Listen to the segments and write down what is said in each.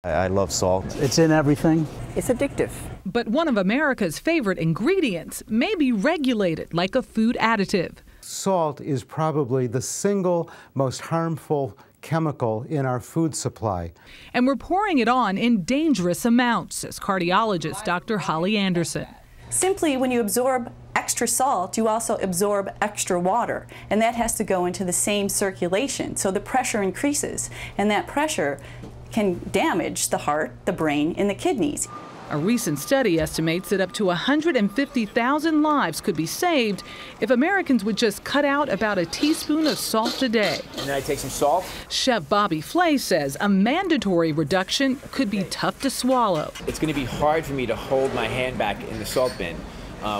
I love salt. It's in everything. It's addictive. But one of America's favorite ingredients may be regulated like a food additive. Salt is probably the single most harmful chemical in our food supply. And we're pouring it on in dangerous amounts, says cardiologist Dr. Holly Anderson. Simply, when you absorb extra salt, you also absorb extra water, and that has to go into the same circulation. So the pressure increases, and that pressure can damage the heart, the brain, and the kidneys. A recent study estimates that up to 150,000 lives could be saved if Americans would just cut out about a teaspoon of salt a day. And then I take some salt. Chef Bobby Flay says a mandatory reduction could be tough to swallow. It's going to be hard for me to hold my hand back in the salt bin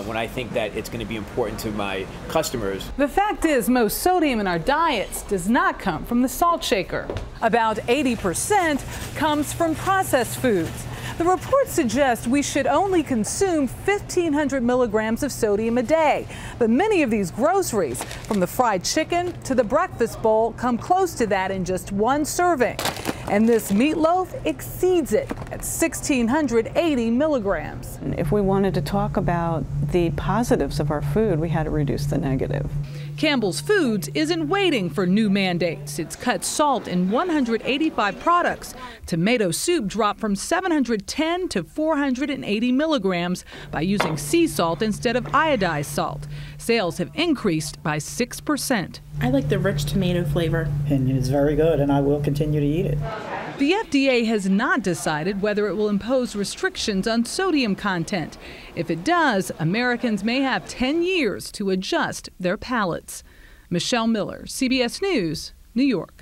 when I think that it's going to be important to my customers. The fact is, most sodium in our diets does not come from the salt shaker. About 80% comes from processed foods. The report suggests we should only consume 1,500 milligrams of sodium a day. But many of these groceries, from the fried chicken to the breakfast bowl, come close to that in just one serving. And this meatloaf exceeds it at 1,680 milligrams. If we wanted to talk about the positives of our food, we had to reduce the negative. Campbell's Foods isn't waiting for new mandates. It's cut salt in 185 products. Tomato soup dropped from 710 to 480 milligrams by using sea salt instead of iodized salt. Sales have increased by 6%. I like the rich tomato flavor. And it's very good, and I will continue to eat it. The FDA has not decided whether it will impose restrictions on sodium content. If it does, Americans may have 10 years to adjust their palates. Michelle Miller, CBS News, New York.